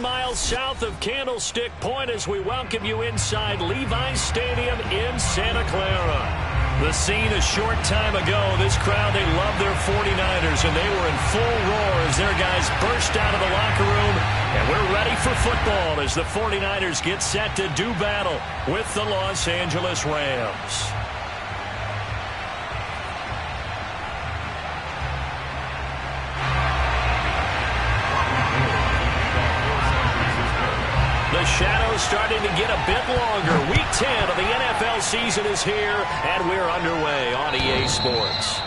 miles south of Candlestick Point as we welcome you inside Levi's Stadium in Santa Clara. The scene a short time ago, this crowd, they love their 49ers, and they were in full roar as their guys burst out of the locker room. And we're ready for football as the 49ers get set to do battle with the Los Angeles Rams. The shadow's starting to get a bit longer. Week 10 of the NFL season is here, and we're underway on EA Sports.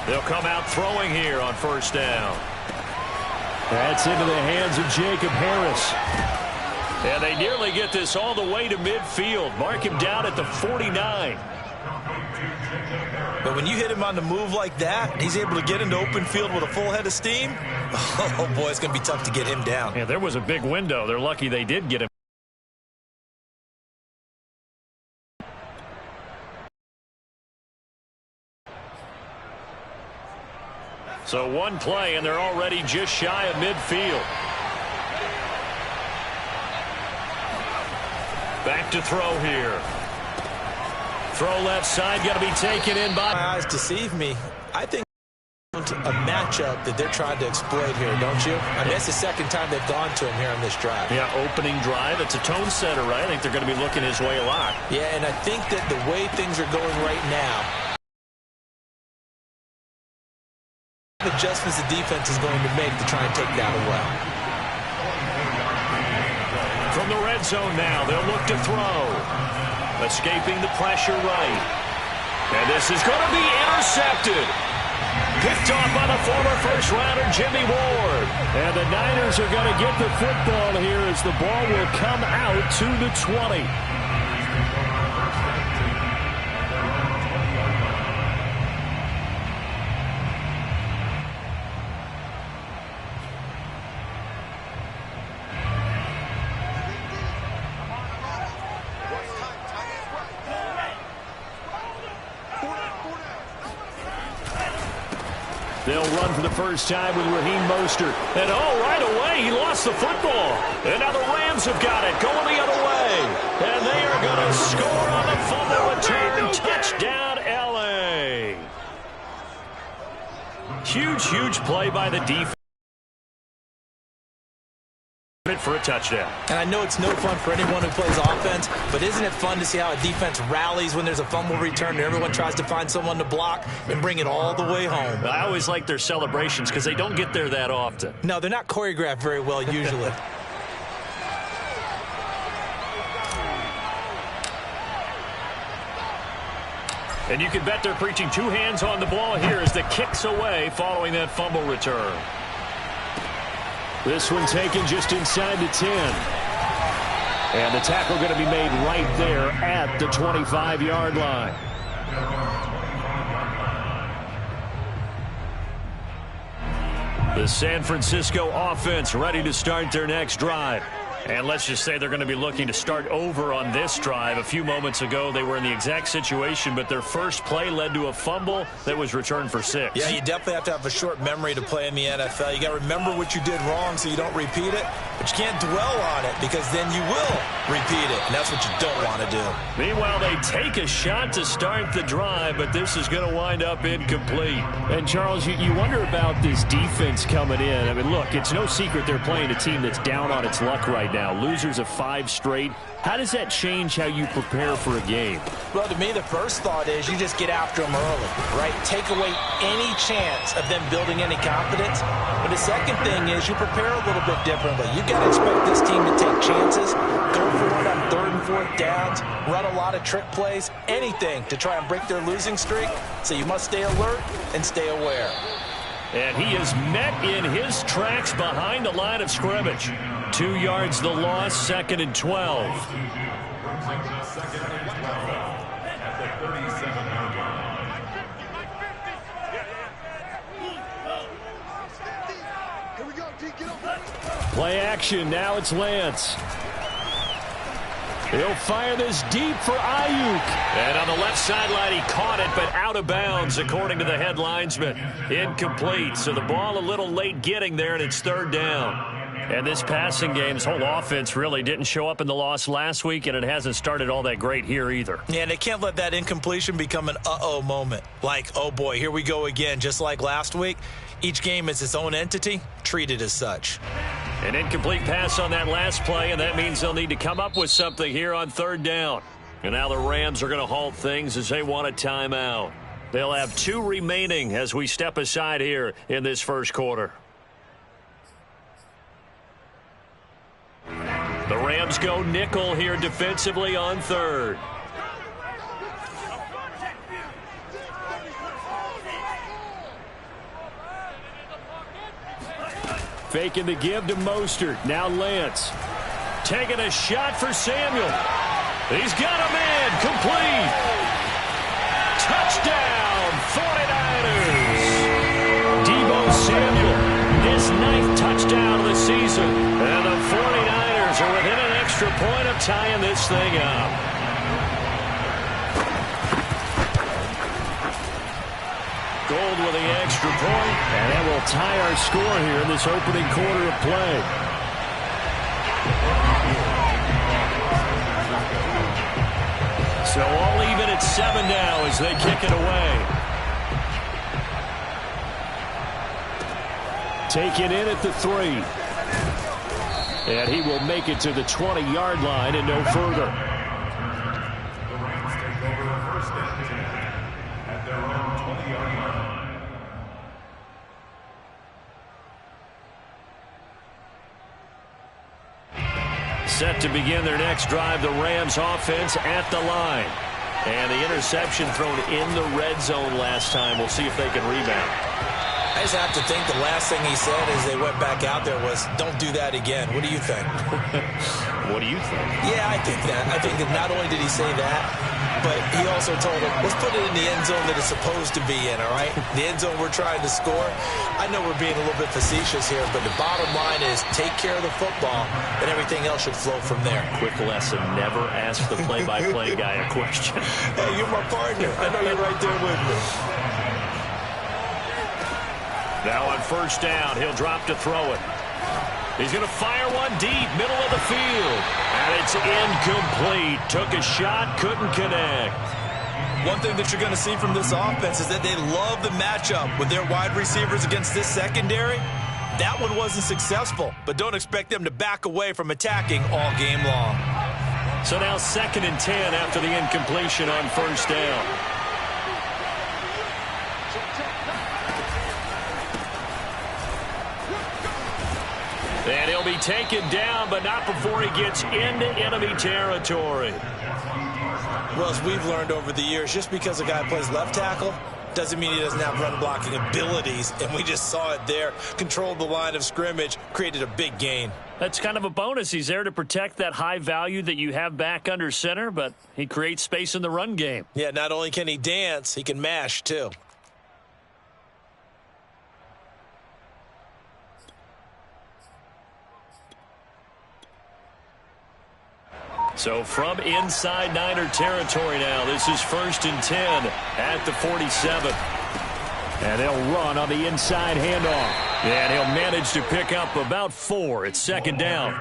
They'll come out throwing here on first down. That's into the hands of Jacob Harris. And they nearly get this all the way to midfield. Mark him down at the 49. But when you hit him on the move like that, he's able to get into open field with a full head of steam. Oh, boy, it's going to be tough to get him down. Yeah, there was a big window. They're lucky they did get him. So one play, and they're already just shy of midfield. Back to throw here. Throw left side, got to be taken in by... My eyes deceive me. I think a matchup that they're trying to exploit here, don't you? I mean, that's the second time they've gone to him here on this drive. Yeah, opening drive. It's a tone setter, right? I think they're going to be looking his way a lot. Yeah, and I think that the way things are going right now, adjustments the defense is going to make to try and take that away. From the red zone now, they'll look to throw. Escaping the pressure right. And this is going to be intercepted. Picked off by the former first-rounder Jimmy Ward. And the Niners are going to get the football here as the ball will come out to the 20. They'll run for the first time with Raheem Mostert. And, right away, he lost the football. And now the Rams have got it, going the other way. And they are going to score on the fumble return. Touchdown, L.A. Huge play by the defense for a touchdown. And I know it's no fun for anyone who plays offense, but isn't it fun to see how a defense rallies when there's a fumble return and everyone tries to find someone to block and bring it all the way home? I always like their celebrations because they don't get there that often. No, they're not choreographed very well usually. And you can bet they're preaching two hands on the ball here as the kick's away following that fumble return. This one taken just inside the 10. And the tackle going to be made right there at the 25-yard line. The San Francisco offense ready to start their next drive. And let's just say they're going to be looking to start over on this drive. A few moments ago, they were in the exact situation, but their first play led to a fumble that was returned for 6. Yeah, you definitely have to have a short memory to play in the NFL. You got to remember what you did wrong so you don't repeat it, but you can't dwell on it because then you will repeat it, and that's what you don't want to do. Meanwhile, they take a shot to start the drive, but this is going to wind up incomplete. And, Charles, you wonder about this defense coming in. I mean, look, it's no secret they're playing a team that's down on its luck right now. Losers of 5 straight. How does that change how you prepare for a game? Well, to me, the first thought is you just get after them early, right? Take away any chance of them building any confidence. But the second thing is you prepare a little bit differently. You got to expect this team to take chances, go fourth downs, run a lot of trick plays, anything to try and break their losing streak. So you must stay alert and stay aware. And he is met in his tracks behind the line of scrimmage. 2 yards the loss, 2nd and 12. Play action. Now it's Lance. He'll fire this deep for Ayuk. And on the left sideline, he caught it, but out of bounds, according to the head linesman. Incomplete. So the ball a little late getting there, and it's 3rd down. And this passing game's whole offense really didn't show up in the loss last week, and it hasn't started all that great here either. Yeah, and they can't let that incompletion become an uh-oh moment. Like, oh boy, here we go again, just like last week. Each game is its own entity, treated as such. An incomplete pass on that last play, and that means they'll need to come up with something here on 3rd down. And now the Rams are going to halt things as they want a timeout. They'll have 2 remaining as we step aside here in this first quarter. The Rams go nickel here defensively on 3rd. Faking the give to Mostert. Now Lance. Taking a shot for Samuel. He's got a man. Complete. Touchdown, 49ers. Deebo Samuel, his 9th touchdown of the season. And the 49ers are within an extra point of tying this thing up. Gold with the extra point. And that will tie our score here in this opening quarter of play. So all even at 7 now as they kick it away. Taken in at the 3. And he will make it to the 20-yard line and no further. Set to begin their next drive, the Rams offense at the line. And the interception thrown in the red zone last time. We'll see if they can rebound. I just have to think the last thing he said as they went back out there was, don't do that again. What do you think? What do you think? Yeah, I think that. I think that not only did he say that, but he also told him, let's put it in the end zone that it's supposed to be in, all right? The end zone we're trying to score. I know we're being a little bit facetious here, but the bottom line is take care of the football, and everything else should flow from there. Quick lesson, never ask the play-by-play guy a question. Hey, you're my partner. I know you're right there with me. Now on 1st down, he'll drop to throw it. He's going to fire one deep, middle of the field. And it's incomplete. Took a shot, couldn't connect. One thing that you're going to see from this offense is that they love the matchup with their wide receivers against this secondary. That one wasn't successful, but don't expect them to back away from attacking all game long. So now 2nd and 10 after the incompletion on 1st down. And he'll be taken down, but not before he gets into enemy territory. Well, as we've learned over the years, just because a guy plays left tackle doesn't mean he doesn't have run-blocking abilities, and we just saw it there. Controlled the line of scrimmage, created a big gain. That's kind of a bonus. He's there to protect that high value that you have back under center, but he creates space in the run game. Yeah, not only can he dance, he can mash, too. So from inside Niner territory now, this is 1st and 10 at the 47. And they'll run on the inside handoff. And he'll manage to pick up about 4. It's 2nd down.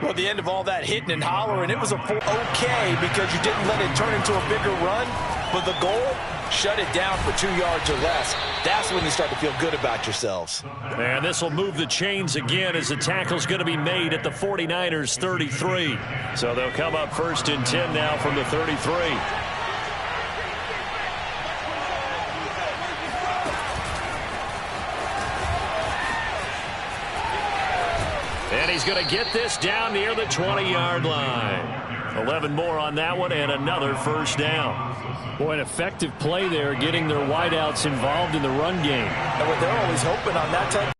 Well, the end of all that hitting and hollering, it was okay because you didn't let it turn into a bigger run. But the goal, shut it down for 2 yards or less. That's when you start to feel good about yourselves. And this will move the chains again as the tackle's going to be made at the 49ers 33. So they'll come up 1st and 10 now from the 33. And he's going to get this down near the 20-yard line. 11 more on that one and another first down. Boy, an effective play there, getting their wideouts involved in the run game. And what they're always hoping on that type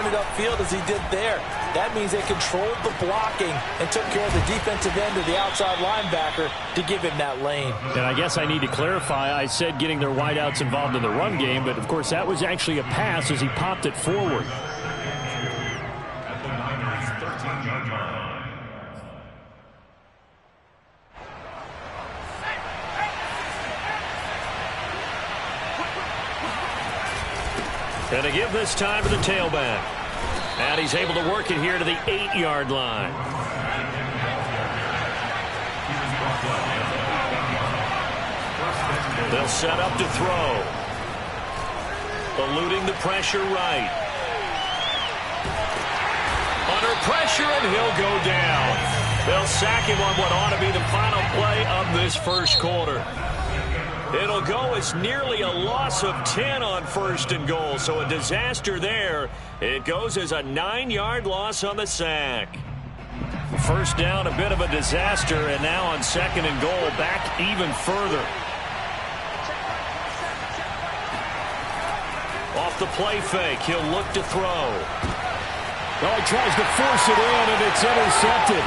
turn it upfield as he did there. That means they controlled the blocking and took care of the defensive end of the outside linebacker to give him that lane. And I guess I need to clarify, I said getting their wideouts involved in the run game, but of course that was actually a pass as he popped it forward. And to give this time to the tailback. And he's able to work it here to the 8-yard line. They'll set up to throw. Eluding the pressure right. Under pressure, and he'll go down. They'll sack him on what ought to be the final play of this first quarter. It'll go as nearly a loss of 10 on 1st and goal, so a disaster there. It goes as a 9-yard loss on the sack. First down, a bit of a disaster, and now on 2nd and goal, back even further. Off the play fake, he'll look to throw. Well, he tries to force it in, and it's intercepted.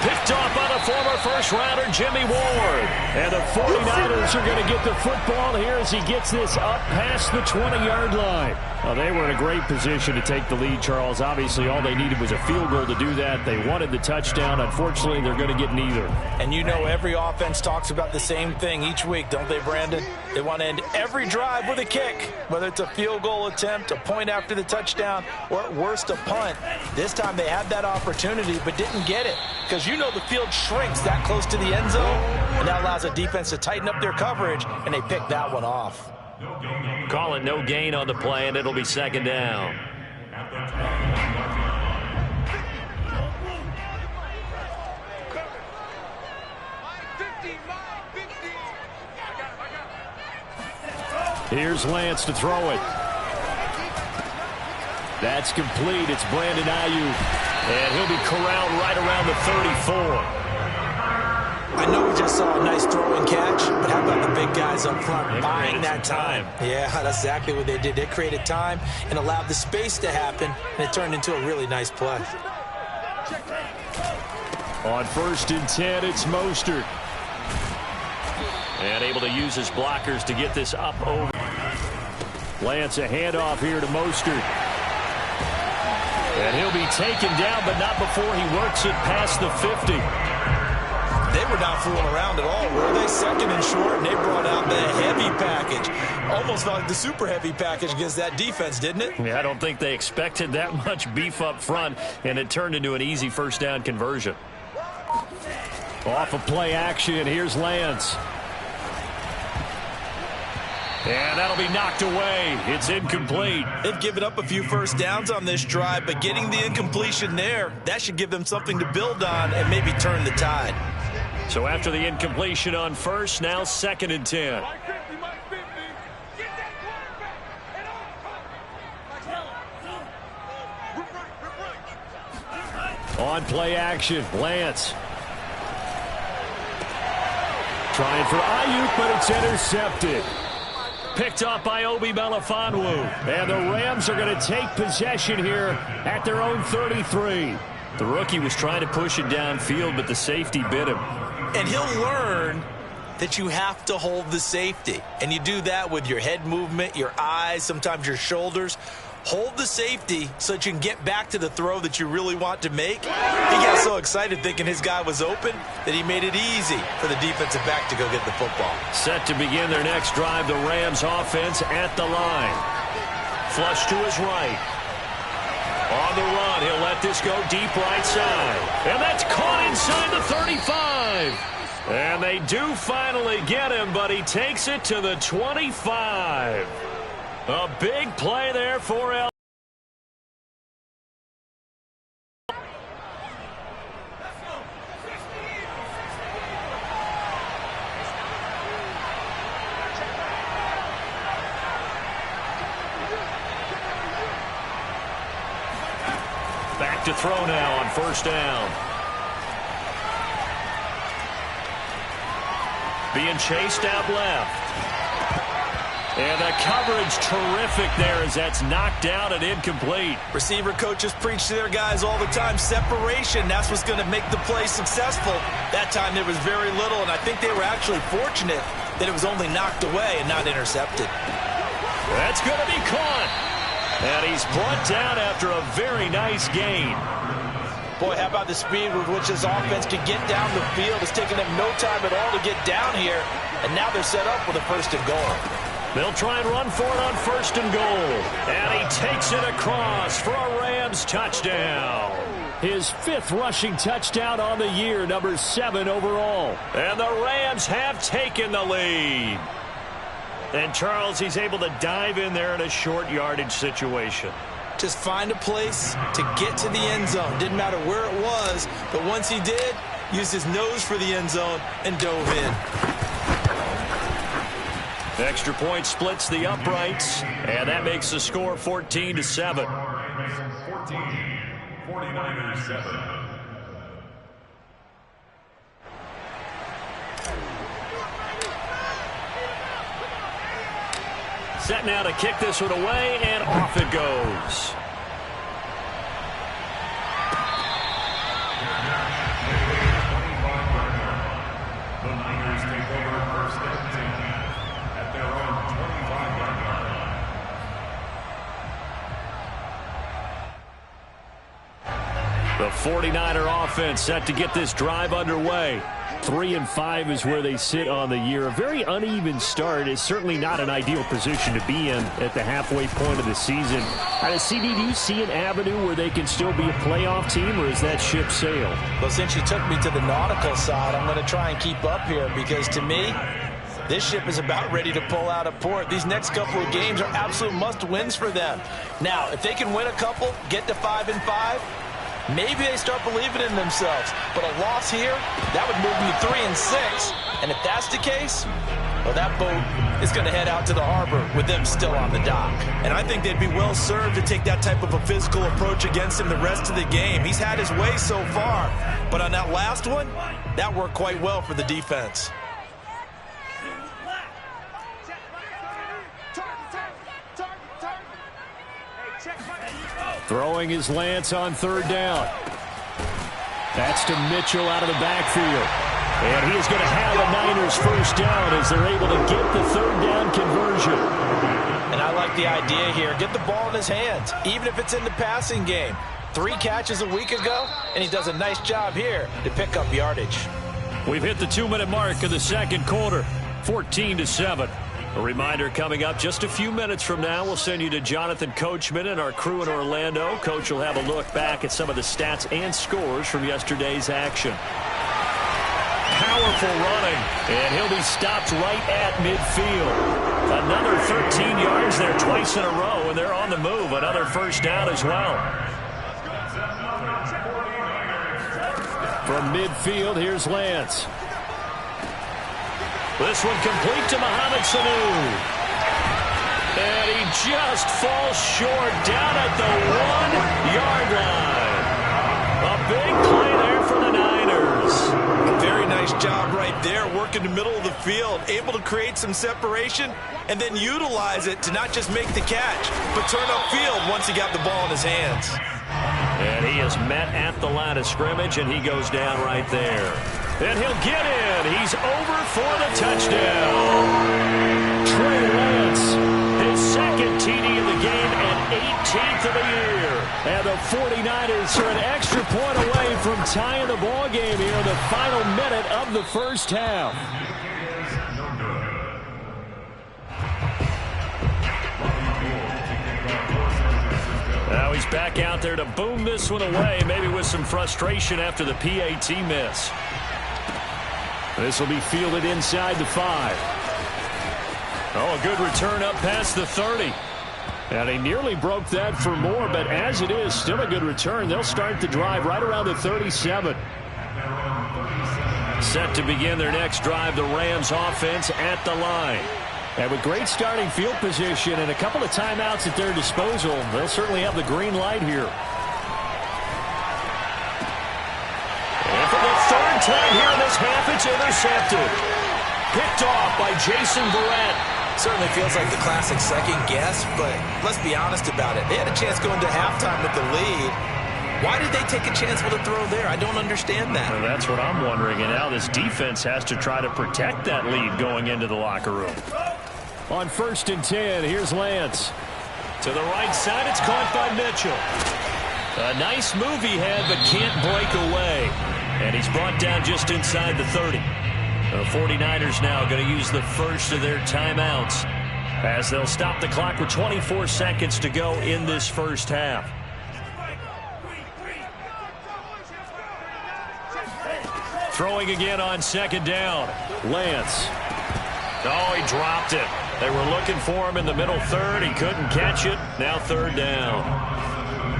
Picked off by the former first-rounder Jimmy Ward. And the 49ers are going to get the football here as he gets this up past the 20-yard line. Well, they were in a great position to take the lead, Charles. Obviously, all they needed was a field goal to do that. They wanted the touchdown. Unfortunately, they're going to get neither. And you know every offense talks about the same thing each week, don't they, Brandon? They want to end every drive with a kick, whether it's a field goal attempt, a point after the touchdown, or at worst, a punt. This time they had that opportunity but didn't get it because you know the field shrinks that close to the end zone, and that allows a defense to tighten up their coverage, and they pick that one off. Call it no gain on the play, and it'll be 2nd down. Here's Lance to throw it. That's complete. It's Brandon Ayuk. And he'll be corralled right around the 34. I know we just saw a nice throw and catch, but how about the big guys up front buying that time? Yeah, that's exactly what they did. They created time and allowed the space to happen, and it turned into a really nice play. On 1st and 10, it's Mostert. And able to use his blockers to get this up over. Lance, a handoff here to Mostert. And he'll be taken down, but not before he works it past the 50. They were not fooling around at all, were they? 2nd and short, and they brought out the heavy package. Almost felt like the super heavy package against that defense, didn't it? Yeah, I don't think they expected that much beef up front, and it turned into an easy first down conversion. Off of play action, here's Lance. And that'll be knocked away. It's incomplete. They've given up a few first downs on this drive, but getting the incompletion there, that should give them something to build on and maybe turn the tide. So after the incompletion on 1st, now 2nd and 10. On play action, Lance. Trying for Ayuk, but it's intercepted. Picked up by Obi Melifonwu. And the Rams are going to take possession here at their own 33. The rookie was trying to push it downfield, but the safety bit him. And he'll learn that you have to hold the safety. And you do that with your head movement, your eyes, sometimes your shoulders. Hold the safety so that you can get back to the throw that you really want to make. He got so excited thinking his guy was open that he made it easy for the defensive back to go get the football. Set to begin their next drive, the Rams offense at the line. Flush to his right. On the run, he'll let this go deep right side. And that's caught inside the 35. And they do finally get him, but he takes it to the 25. A big play there for L. Back to throw now on first down. Being chased out left. And the coverage terrific there as that's knocked out and incomplete. Receiver coaches preach to their guys all the time. Separation, that's what's going to make the play successful. That time there was very little, and I think they were actually fortunate that it was only knocked away and not intercepted. That's going to be caught. And he's brought down after a very nice gain. Boy, how about the speed with which this offense can get down the field. It's taken them no time at all to get down here, and now they're set up with a first and goal. They'll try and run for it on first and goal. And he takes it across for a Rams touchdown. His 5th rushing touchdown on the year, number 7 overall. And the Rams have taken the lead. And Charles, he's able to dive in there in a short yardage situation. Just find a place to get to the end zone. Didn't matter where it was, but once he did, used his nose for the end zone and dove in. Extra point splits the uprights, and that makes the score 14-7. 49ers 7. Set now to kick this one away, and off it goes. The Niners take over first and 10 at their own 25-yard line. The 49er offense set to get this drive underway. 3-5 is where they sit on the year. A very uneven start is certainly not an ideal position to be in at the halfway point of the season. CD, do you see an avenue where they can still be a playoff team, or is that ship sailed? Well, since you took me to the nautical side, I'm going to try and keep up here because to me, this ship is about ready to pull out of port. These next couple of games are absolute must-wins for them. Now, if they can win a couple, get to 5-5, maybe they start believing in themselves. But a loss here, that would move them to 3-6. And if that's the case, well, that boat is going to head out to the harbor with them still on the dock. And I think they'd be well served to take that type of a physical approach against him the rest of the game. He's had his way so far. But on that last one, that worked quite well for the defense. Throwing his Lance on third down. That's to Mitchell out of the backfield. And he is going to have a Niners first down as they're able to get the third down conversion. And I like the idea here. Get the ball in his hands, even if it's in the passing game. 3 catches a week ago, and he does a nice job here to pick up yardage. We've hit the 2-minute mark of the second quarter, 14-7. A reminder coming up just a few minutes from now. We'll send you to Jonathan Coachman and our crew in Orlando. Coach will have a look back at some of the stats and scores from yesterday's action. Powerful running, and he'll be stopped right at midfield. Another 13 yards there twice in a row, and they're on the move. Another first down as well. From midfield, here's Lance. This one complete to Mohamed Sanu. And he just falls short down at the 1-yard line. A big play there for the Niners. Very nice job right there, working the middle of the field, able to create some separation and then utilize it to not just make the catch, but turn upfield once he got the ball in his hands. And he is met at the line of scrimmage, and he goes down right there. And he'll get in. He's over for the touchdown. Trey Lance, his second TD of the game and 18th of the year. And the 49ers are an extra point away from tying the ball game here in the final minute of the first half. Now he's back out there to boom this one away, maybe with some frustration after the PAT miss. This will be fielded inside the 5. Oh, a good return up past the 30. And he nearly broke that for more, but as it is, still a good return. They'll start the drive right around the 37. Set to begin their next drive, the Rams offense at the line. And with great starting field position and a couple of timeouts at their disposal, they'll certainly have the green light here. intercepted. Picked off by Jason Verrett. Certainly feels like the classic second guess, but let's be honest about it. They had a chance going to halftime with the lead. Why did they take a chance with a throw there? I don't understand that. Well, that's what I'm wondering. And now this defense has to try to protect that lead going into the locker room. On 1st and 10, here's Lance. To the right side, it's caught by Mitchell. A nice move he had, but can't break away. And he's brought down just inside the 30. The 49ers now going to use the first of their timeouts as they'll stop the clock with 24 seconds to go in this first half. Throwing again on 2nd down. Lance. Oh, he dropped it. They were looking for him in the middle 3rd. He couldn't catch it. Now 3rd down.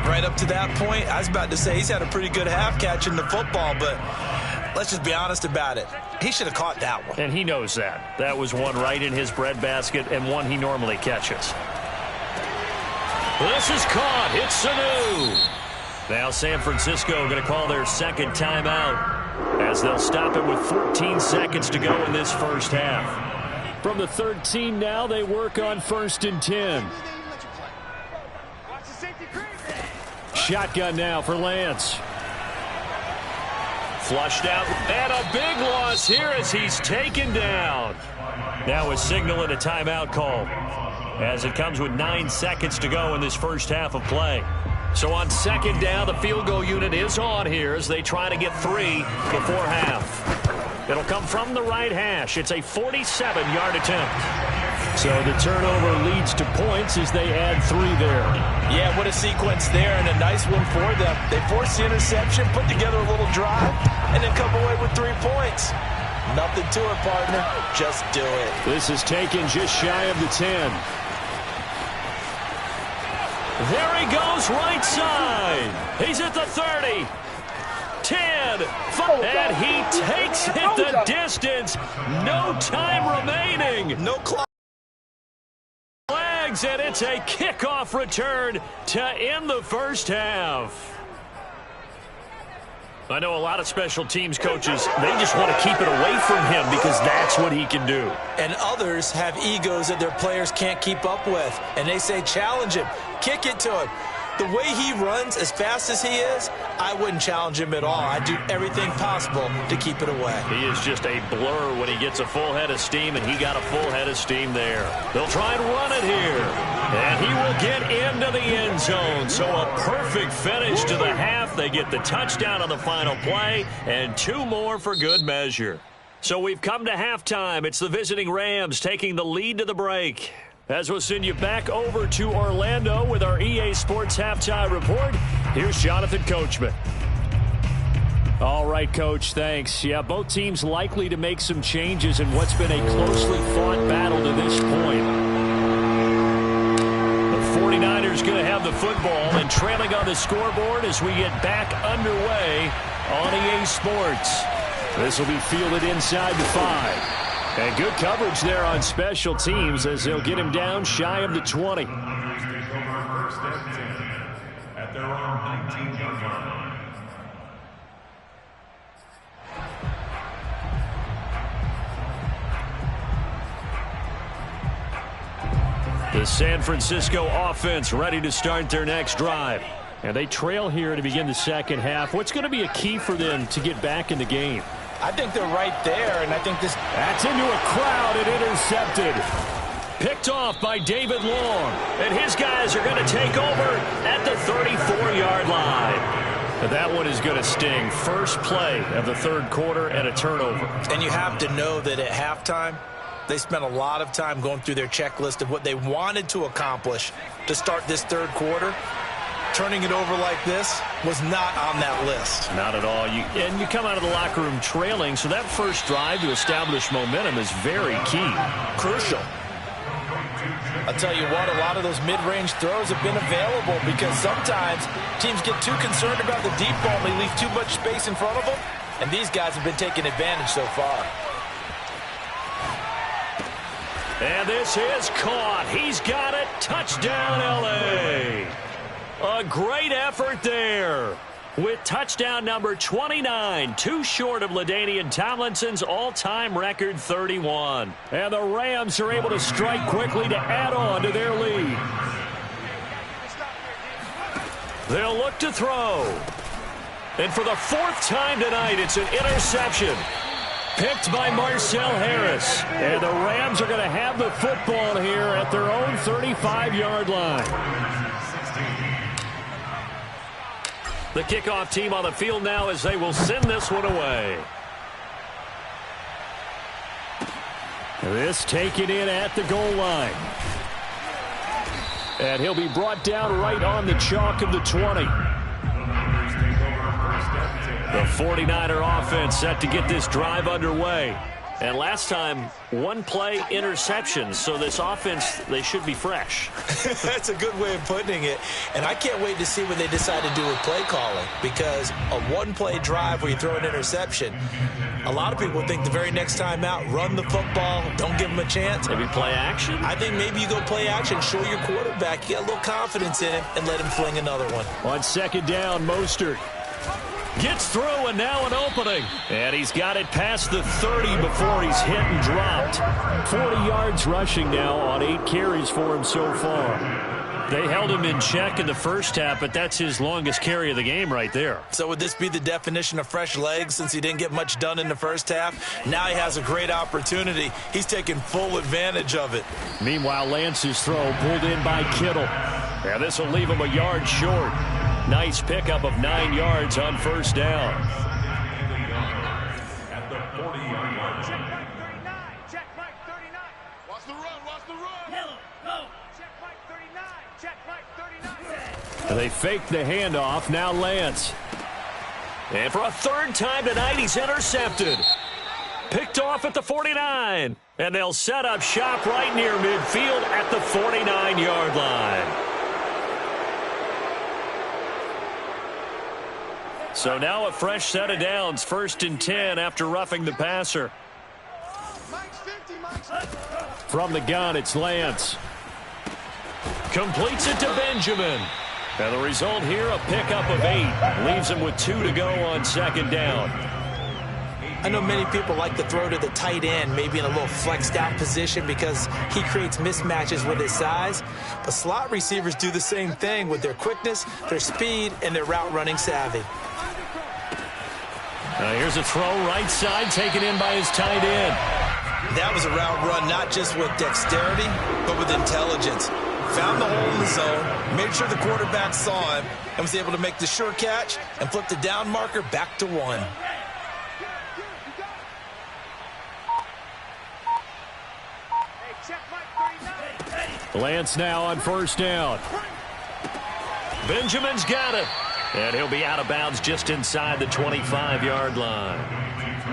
Right up to that point, I was about to say he's had a pretty good half catching the football, but let's just be honest about it. He should have caught that one. And he knows that. That was one right in his breadbasket and one he normally catches. This is caught. It's Sanu. Now San Francisco going to call their 2nd timeout as they'll stop it with 14 seconds to go in this first half. From the 13 now, they work on 1st and 10. Shotgun now for Lance. Flushed out, and a big loss here as he's taken down. Now a signal and a timeout call as it comes with 9 seconds to go in this first half of play. So on 2nd down, the field goal unit is on here as they try to get 3 before half. It'll come from the right hash. It's a 47-yard attempt. So the turnover leads to points as they add 3 there. Yeah, what a sequence there, and a nice one for them. They forced the interception, put together a little drive, and then come away with 3 points. Nothing to it, partner. Just do it. This is taken just shy of the 10. There he goes, right side. He's at the 30. 10. And he takes it the distance. No time remaining. No clock. Flags, and it's a kickoff return to end the first half. I know a lot of special teams coaches, they just want to keep it away from him because that's what he can do. And others have egos that their players can't keep up with. And they say, challenge him, kick it to him. The way he runs as fast as he is, I wouldn't challenge him at all. I'd do everything possible to keep it away. He is just a blur when he gets a full head of steam, and he got a full head of steam there. They'll try and run it here. And he will get into the end zone. So a perfect finish to the half. They get the touchdown on the final play, and 2 more for good measure. So we've come to halftime. It's the visiting Rams taking the lead to the break. As we'll send you back over to Orlando with our EA Sports Halftime Report, here's Jonathan Coachman. All right, Coach, thanks. Yeah, both teams likely to make some changes in what's been a closely fought battle to this point. The 49ers going to have the football and trailing on the scoreboard as we get back underway on EA Sports. This will be fielded inside the 5. And good coverage there on special teams as they'll get him down shy of the 20. Take over 1st and 10 at their own 19-yard line. The San Francisco offense ready to start their next drive. And they trail here to begin the second half. What's going to be a key for them to get back in the game? I think they're right there, and I think this... That's into a crowd and intercepted. Picked off by David Long. And his guys are going to take over at the 34-yard line. And that one is going to sting. First play of the 3rd quarter and a turnover. And you have to know that at halftime, they spent a lot of time going through their checklist of what they wanted to accomplish to start this 3rd quarter. Turning it over like this was not on that list. Not at all. And you come out of the locker room trailing, so that first drive to establish momentum is very key. Crucial. I'll tell you what, a lot of those mid-range throws have been available because sometimes teams get too concerned about the deep ball and they leave too much space in front of them, and these guys have been taking advantage so far. And this is caught. He's got it. Touchdown, L.A. A great effort there. with touchdown number 29, too short of LaDainian Tomlinson's all-time record 31. And the Rams are able to strike quickly to add on to their lead. They'll look to throw. And for the fourth time tonight, it's an interception. Picked by Marcel Harris. And the Rams are going to have the football here at their own 35-yard line. The kickoff team on the field now as they will send this one away. This taken in at the goal line. And he'll be brought down right on the chalk of the 20. The 49er offense set to get this drive underway. And last time, one-play interception. So this offense, they should be fresh. That's a good way of putting it. And I can't wait to see what they decide to do with play calling. Because a one-play drive where you throw an interception, a lot of people think the very next time out, run the football, don't give them a chance. Maybe play action? I think maybe you go play action, show your quarterback, you get a little confidence in him, and let him fling another one. On second down, Mostert gets through, and now an opening. And he's got it past the 30 before he's hit and dropped. 40 yards rushing now on 8 carries for him so far. They held him in check in the first half, but that's his longest carry of the game right there. So would this be the definition of fresh legs since he didn't get much done in the first half? Now he has a great opportunity. He's taking full advantage of it. Meanwhile, Lance's throw pulled in by Kittle. And this will leave him a yard short. Nice pickup of 9 yards on first down. At the 40-yard line. Check Mike 39. Check Mike 39. Watch the run. Watch the run. Go. Check Mike 39. Check Mike 39. And they fake the handoff. Now Lance. And for a third time tonight, he's intercepted. Picked off at the 49. And they'll set up shop right near midfield at the 49-yard line. So now a fresh set of downs, 1st and 10 after roughing the passer. From the gun, it's Lance. Completes it to Benjamin. And the result here, a pickup of 8. Leaves him with 2 to go on second down. I know many people like to throw to the tight end, maybe in a little flexed out position because he creates mismatches with his size. But slot receivers do the same thing with their quickness, their speed, and their route running savvy. Here's a throw right side taken in by his tight end. That was a route run not just with dexterity, but with intelligence. Found the hole in the zone, made sure the quarterback saw him, and was able to make the sure catch and flip the down marker back to 1. Lance now on first down. Benjamin's got it. And he'll be out of bounds just inside the 25-yard line.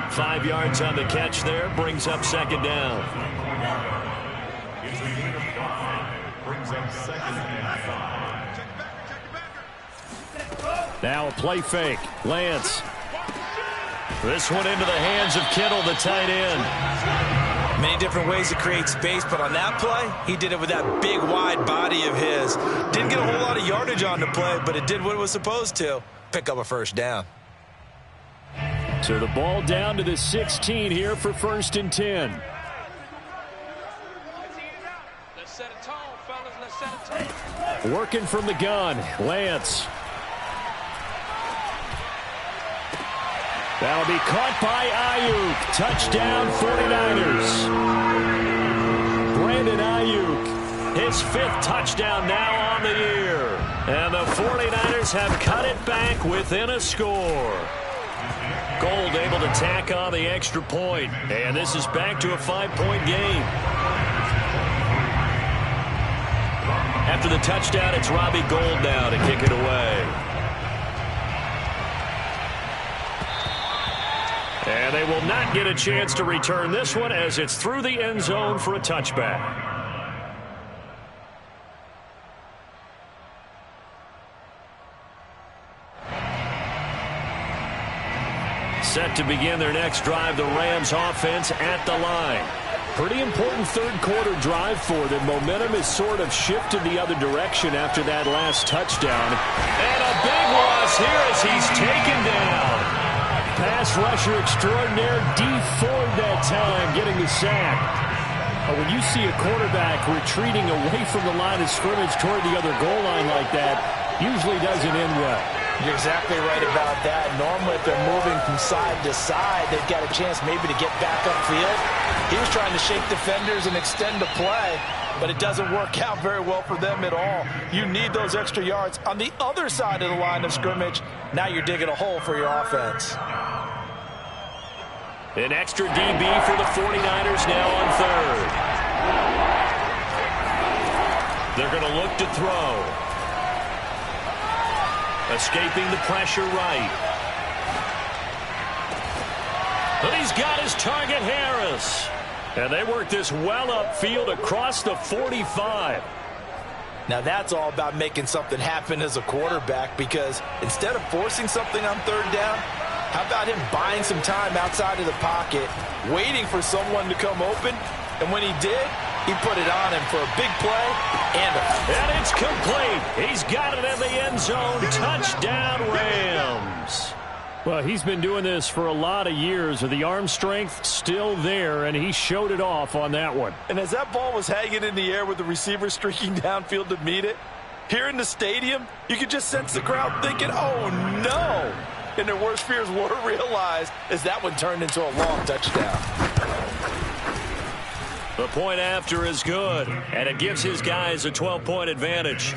5 yards on the catch there. Brings up second down. Now a play fake. Lance. This one into the hands of Kittle, the tight end. Many different ways to create space, but on that play, he did it with that big, wide body of his. Didn't get a whole lot of yardage on the play, but it did what it was supposed to. Pick up a first down. So the ball down to the 16 here for 1st and 10. Let's set a tone, fellas. Let's set a tone. Working from the gun, Lance. That'll be caught by Ayuk. Touchdown, 49ers. Brandon Ayuk, his 5th touchdown now on the year. And the 49ers have cut it back within a score. Gold able to tack on the extra point. And this is back to a 5-point game. After the touchdown, it's Robbie Gould now to kick it away. And they will not get a chance to return this one as it's through the end zone for a touchback. Set to begin their next drive, the Rams offense at the line. Pretty important third-quarter drive for them. Momentum has sort of shifted the other direction after that last touchdown. And a big loss here as he's taken down. Pass rusher extraordinaire, Dee Ford that time, getting the sack. When you see a quarterback retreating away from the line of scrimmage toward the other goal line like that, usually doesn't end well. You're exactly right about that. Normally, if they're moving from side to side, they've got a chance maybe to get back upfield. He was trying to shake defenders and extend the play, but it doesn't work out very well for them at all. You need those extra yards on the other side of the line of scrimmage. Now you're digging a hole for your offense. An extra DB for the 49ers now on third. They're going to look to throw. Escaping the pressure right. But he's got his target, Harris. And they work this well upfield across the 45. Now that's all about making something happen as a quarterback, because instead of forcing something on third down, how about him buying some time outside of the pocket, waiting for someone to come open, and when he did, he put it on him for a big play and it's complete. He's got it in the end zone. Touchdown, Rams. Well, he's been doing this for a lot of years. The arm strength still there, and he showed it off on that one. And as that ball was hanging in the air with the receiver streaking downfield to meet it, here in the stadium, you could just sense the crowd thinking, oh, no. And their worst fears were realized as that one turned into a long touchdown. The point after is good, and it gives his guys a 12-point advantage.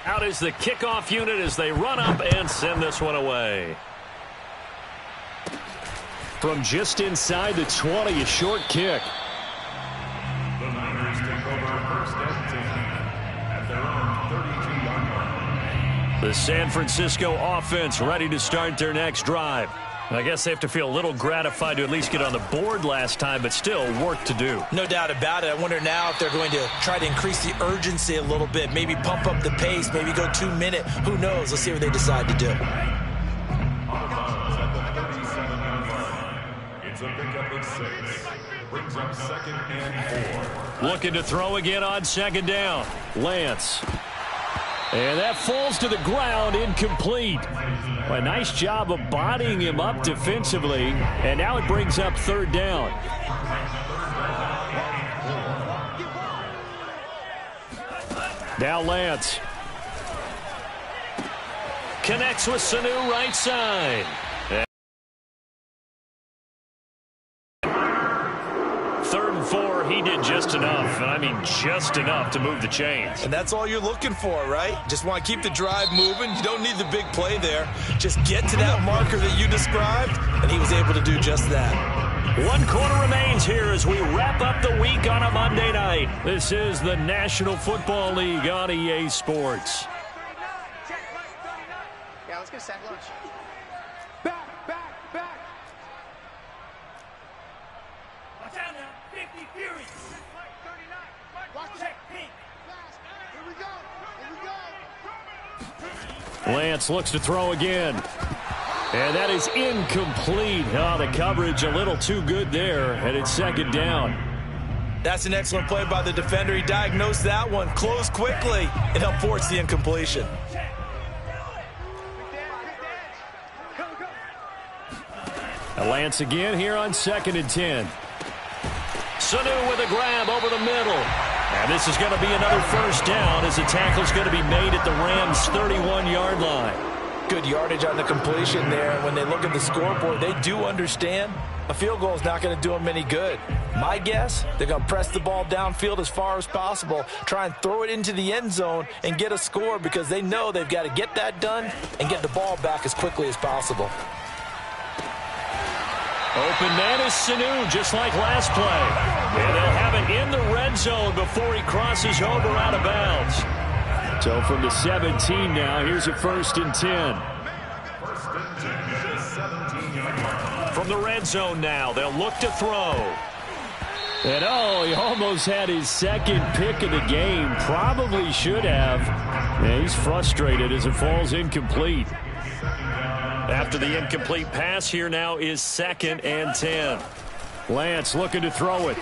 Out is the kickoff unit as they run up and send this one away. From just inside the 20, a short kick. The Niners take over first and 10 at their own 32-yard line. The San Francisco offense ready to start their next drive. I guess they have to feel a little gratified to at least get on the board last time, but still work to do. No doubt about it. I wonder now if they're going to try to increase the urgency a little bit, maybe pump up the pace, maybe go 2 minute. Who knows? Let's see what they decide to do. On the Bucks at the 37-yard line. It's a pickup of 6. Brings up 2nd and 4. Looking to throw again on second down. Lance. And that falls to the ground, incomplete. A nice job of bodying him up defensively, and now it brings up third down. Now Lance. Connects with Sanu right side. Third and 4, he did just enough, and I mean just enough to move the chains. And that's all you're looking for, right? Just want to keep the drive moving. You don't need the big play there. Just get to that marker that you described, and he was able to do just that. 1 quarter remains here as we wrap up the week on a Monday night. This is the National Football League on EA Sports. Yeah, let's get a sack lunch. Back. Watch out now. 50 Fury. Watch check pink. Here we go. Lance looks to throw again. And that is incomplete. Oh, the coverage a little too good there, and it's second down. That's an excellent play by the defender. He diagnosed that one, closed quickly, and helped force the incompletion. Lance again here on 2nd and 10. Sanu with a grab over the middle. And this is going to be another first down as the tackle's going to be made at the Rams' 31-yard line. Good yardage on the completion there. When they look at the scoreboard, they do understand a field goal is not going to do them any good. My guess, they're going to press the ball downfield as far as possible, try and throw it into the end zone and get a score because they know they've got to get that done and get the ball back as quickly as possible. Open man is Sanu, just like last play. And they'll have it in the red zone before he crosses over out of bounds. So from the 17 now, here's a 1st and 10. First and 10 at the 17-yard line. From the red zone now, they'll look to throw. And oh, he almost had his second pick of the game. Probably should have. Yeah, he's frustrated as it falls incomplete. Second down After the incomplete pass, here now is 2nd and 10. Lance looking to throw it.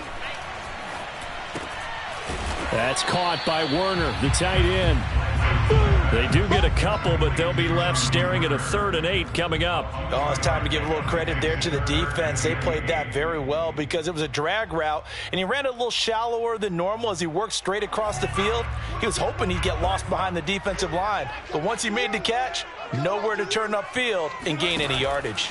That's caught by Werner, the tight end. They do get a couple, but they'll be left staring at a 3rd and 8 coming up. Oh, it's time to give a little credit there to the defense. They played that very well because it was a drag route, and he ran a little shallower than normal as he worked straight across the field. He was hoping he'd get lost behind the defensive line, but once he made the catch, nowhere to turn upfield and gain any yardage.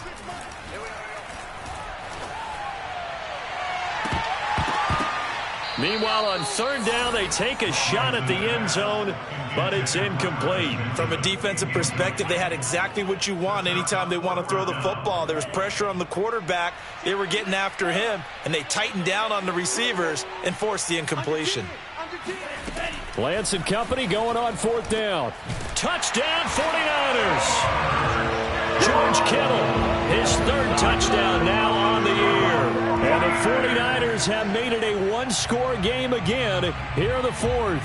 Meanwhile, on 3rd down, they take a shot at the end zone, but it's incomplete. From a defensive perspective, they had exactly what you want anytime they want to throw the football. There was pressure on the quarterback. They were getting after him, and they tightened down on the receivers and forced the incompletion. Lance and company going on 4th down. Touchdown, 49ers! George Kittle, his 3rd touchdown now on the year. And the 49ers have made it a one-score game again here in the 4th.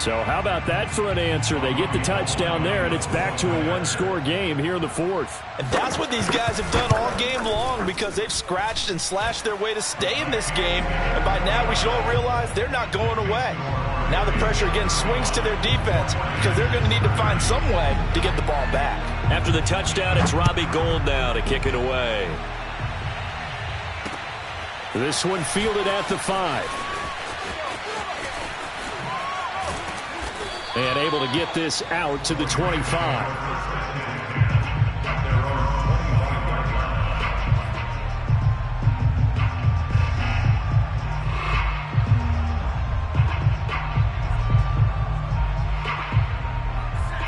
So how about that for an answer? They get the touchdown there, and it's back to a one-score game here in the 4th. And that's what these guys have done all game long because they've scratched and slashed their way to stay in this game. And by now, we should all realize they're not going away. Now the pressure again swings to their defense because they're going to need to find some way to get the ball back. After the touchdown, it's Robbie Gould now to kick it away. This one fielded at the 5. And able to get this out to the 25.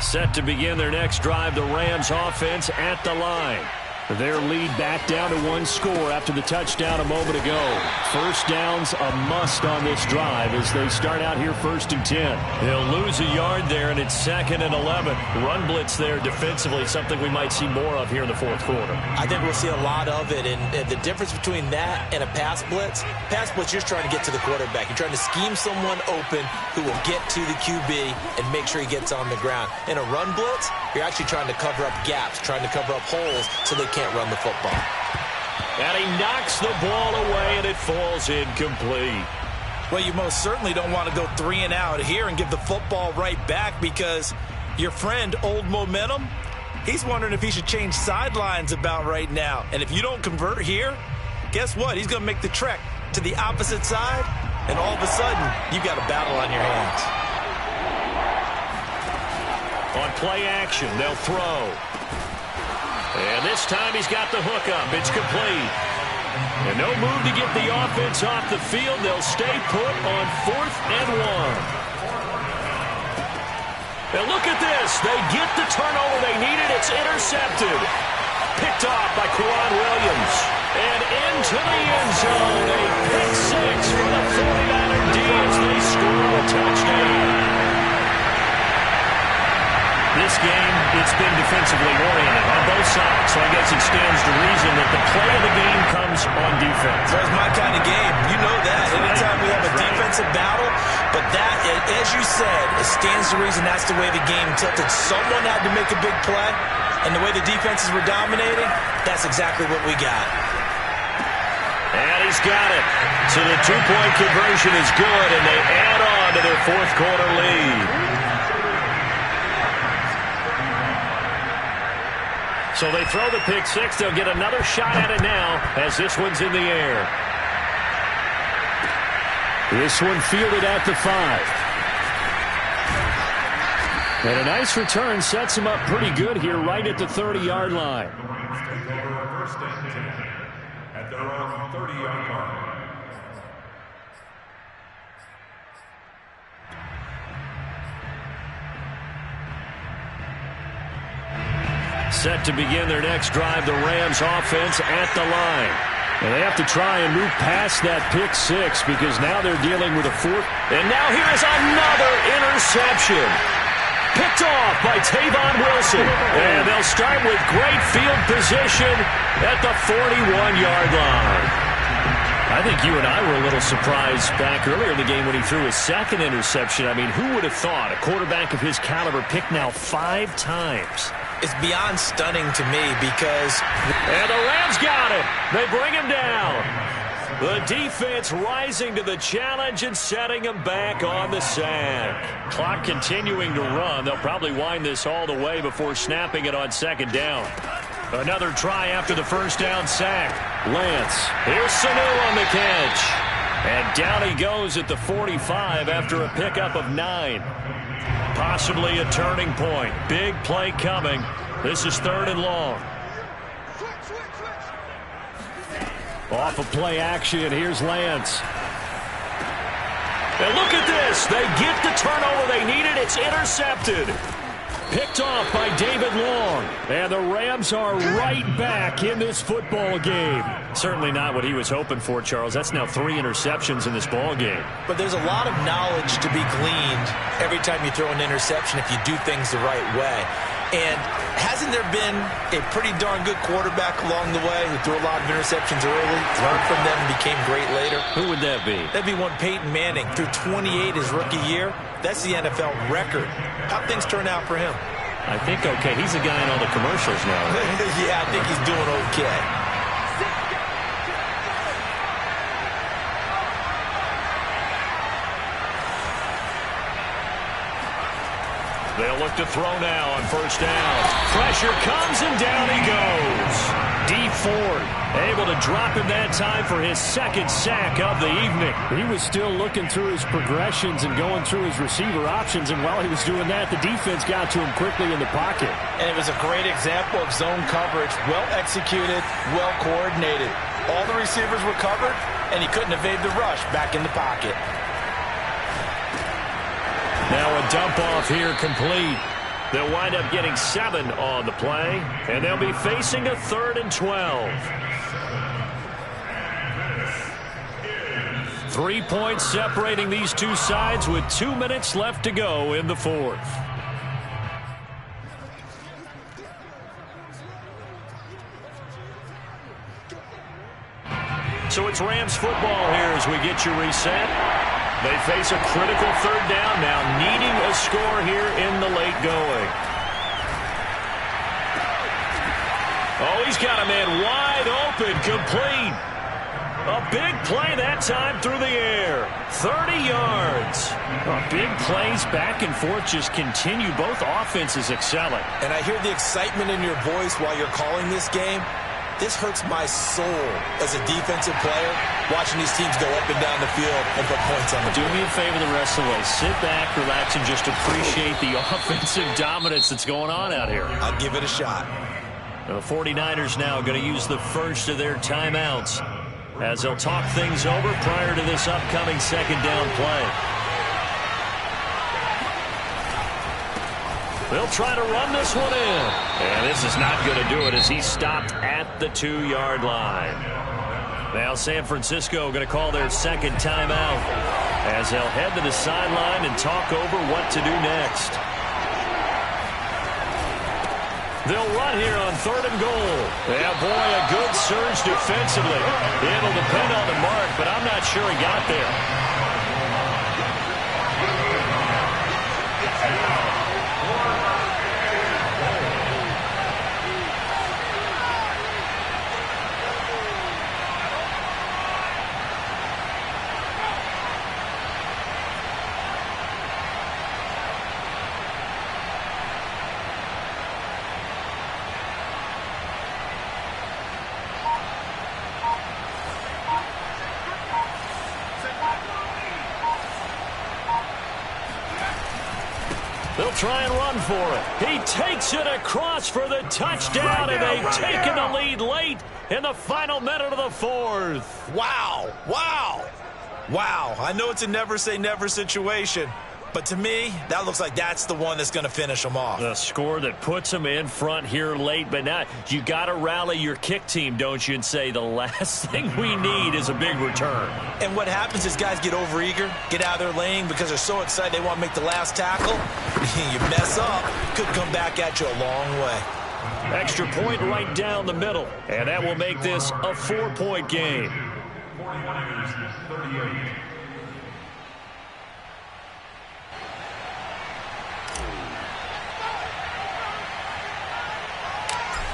Set to begin their next drive, the Rams offense at the line. Their lead back down to one score after the touchdown a moment ago. First down's a must on this drive as they start out here 1st and 10. They'll lose a yard there, and it's 2nd and 11. Run blitz there defensively, something we might see more of here in the 4th quarter. I think we'll see a lot of it, and the difference between that and a pass blitz, you're just trying to get to the quarterback. You're trying to scheme someone open who will get to the QB and make sure he gets on the ground. In a run blitz, you're actually trying to cover up gaps, trying to cover up holes so they can't run the football. And he knocks the ball away, and it falls incomplete. Well, you most certainly don't want to go 3 and out here and give the football right back because your friend, Old Momentum, he's wondering if he should change sidelines about right now. And if you don't convert here, guess what? He's going to make the trek to the opposite side, and all of a sudden, you've got a battle on your hands. On play action, they'll throw. And this time he's got the hook up. It's complete. And no move to get the offense off the field. They'll stay put on 4th and 1. And look at this. They get the turnover they needed. It's intercepted. Picked off by Kwan Williams. And into the end zone. A pick 6 for the 49er D as they score a touchdown. This game, it's been defensively oriented on both sides, so I guess it stands to reason that the play of the game comes on defense. That's my kind of game. You know that. Anytime we have a defensive battle, but that, as you said, it stands to reason that's the way the game tilted. Someone had to make a big play, and the way the defenses were dominating, that's exactly what we got. And he's got it. So the two-point conversion is good, and they add on to their 4th quarter lead. So they throw the pick 6. They'll get another shot at it now as this one's in the air. This one fielded at the 5. And a nice return sets him up pretty good here right at the 30-yard line. Take over 1st and 10 at their own 30-yard line. Set to begin their next drive, the Rams offense at the line. And they have to try and move past that pick 6 because now they're dealing with a 4th. And now here is another interception. Picked off by Tavon Wilson. And they'll start with great field position at the 41-yard line. I think you and I were a little surprised back earlier in the game when he threw his 2nd interception. I mean, who would have thought a quarterback of his caliber picked now 5 times? It's beyond stunning to me because... And the Rams got it. They bring him down. The defense rising to the challenge and setting him back on the sack. Clock continuing to run. They'll probably wind this all the way before snapping it on second down. Another try after the first down sack. Lance. Here's Sanu on the catch. And down he goes at the 45 after a pickup of 9. Possibly a turning point. Big play coming. This is 3rd and long. Off of play action, here's Lance. And look at this. They get the turnover they needed. It's intercepted. Picked off by David Long. And the Rams are right back in this football game. Certainly not what he was hoping for, Charles. That's now 3 interceptions in this ball game. But there's a lot of knowledge to be gleaned every time you throw an interception if you do things the right way. And hasn't there been a pretty darn good quarterback along the way who threw a lot of interceptions early, learned from them, and became great later? Who would that be? That'd be one Peyton Manning. Threw 28 his rookie year. That's the NFL record. How'd things turn out for him? I think okay. He's a guy in all the commercials now. Right? Yeah, I think he's doing okay. They'll look to throw now on first down. Pressure comes and down he goes. Dee Ford able to drop him that time for his 2nd sack of the evening. He was still looking through his progressions and going through his receiver options, and while he was doing that, the defense got to him quickly in the pocket. And it was a great example of zone coverage. Well executed, well coordinated. All the receivers were covered, and he couldn't evade the rush back in the pocket. Now a dump off here complete. They'll wind up getting 7 on the play, and they'll be facing a 3rd and 12. 3 points separating these two sides with 2 minutes left to go in the 4th. So it's Rams football here as we get you reset. They face a critical 3rd down now, needing a score here in the late going. Oh, he's got a man wide open, complete. A big play that time through the air. 30 yards. Big plays back and forth just continue. Both offenses excelling. And I hear the excitement in your voice while you're calling this game. This hurts my soul as a defensive player, watching these teams go up and down the field and put points on the board. Do me a favor the rest of the way. Sit back, relax, and just appreciate the offensive dominance that's going on out here. I'll give it a shot. The 49ers now going to use the first of their timeouts as they'll talk things over prior to this upcoming 2nd down play. They'll try to run this one in. And this is not going to do it as he's stopped at the 2-yard line. Now San Francisco going to call their 2nd timeout as they'll head to the sideline and talk over what to do next. They'll run here on 3rd and goal. Yeah, boy, a good surge defensively. It'll depend on the mark, but I'm not sure he got there. They'll try and run for it. He takes it across for the touchdown, and they've taken the lead late in the final minute of the 4th. Wow. Wow. Wow. I know it's a never say never situation, but to me, that looks like that's the one that's going to finish them off. The score that puts them in front here late, but now you got to rally your kick team, don't you, and say the last thing we need is a big return. And what happens is guys get overeager, get out of their lane because they're so excited they want to make the last tackle. You mess up, could come back at you a long way. Extra point right down the middle, and that will make this a 4-point game. 49ers 38.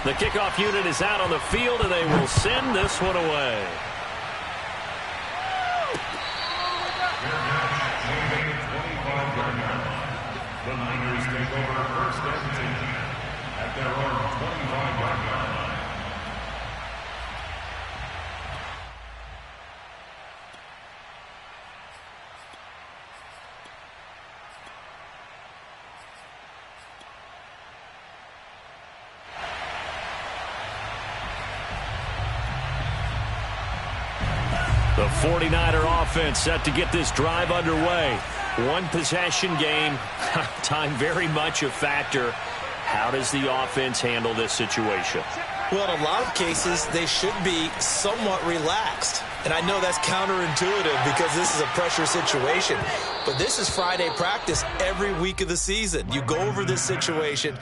The kickoff unit is out on the field, and they will send this one away. The Niners take over first and 10 at their own 25-yard line. The 49er offense set to get this drive underway. One possession game, time very much a factor. How does the offense handle this situation? Well, in a lot of cases, they should be somewhat relaxed. And I know that's counterintuitive because this is a pressure situation. But this is Friday practice every week of the season. You go over this situation,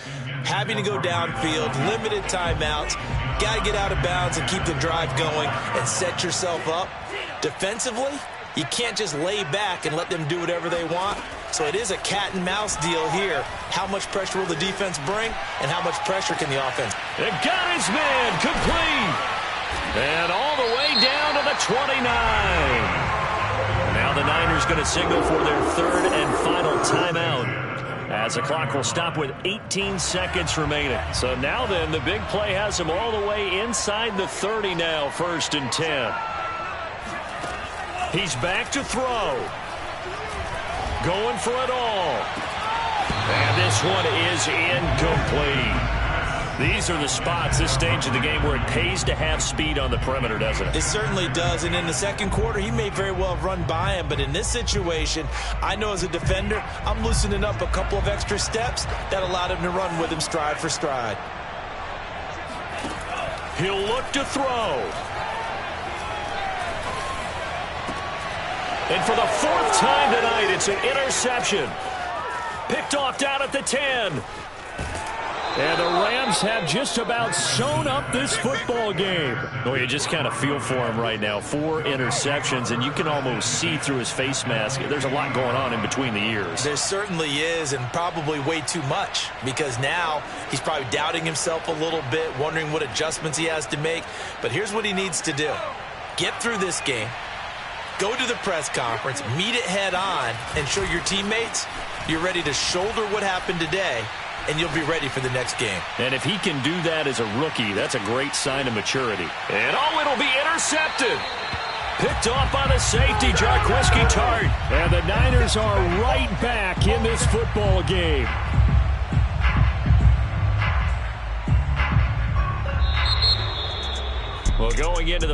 having to go downfield, limited timeouts, got to get out of bounds and keep the drive going and set yourself up. Defensively, you can't just lay back and let them do whatever they want. So it is a cat and mouse deal here. How much pressure will the defense bring, and how much pressure can the offense? It got his man complete. And all the way down to the 29. Now the Niners going to signal for their third and final timeout, as the clock will stop with 18 seconds remaining. So now then, the big play has them all the way inside the 30 now, 1st and 10. He's back to throw. Going for it all. And this one is incomplete. These are the spots, this stage of the game, where it pays to have speed on the perimeter, doesn't it? It certainly does. And in the second quarter, he may very well have run by him. But in this situation, I know as a defender, I'm loosening up a couple of extra steps that allowed him to run with him stride for stride. He'll look to throw. And for the 4th time tonight, it's an interception. Picked off down at the 10. And the Rams have just about sewn up this football game. Well, you just kind of feel for him right now. 4 interceptions, and you can almost see through his face mask. There's a lot going on in between the ears. There certainly is, and probably way too much, because now he's probably doubting himself a little bit, wondering what adjustments he has to make. But here's what he needs to do. Get through this game. Go to the press conference, meet it head on, and show your teammates you're ready to shoulder what happened today, and you'll be ready for the next game. And if he can do that as a rookie, that's a great sign of maturity. And it'll be intercepted. Picked off by the safety, Jarquiski Tart. And the Niners are right back in this football game. Well, going into the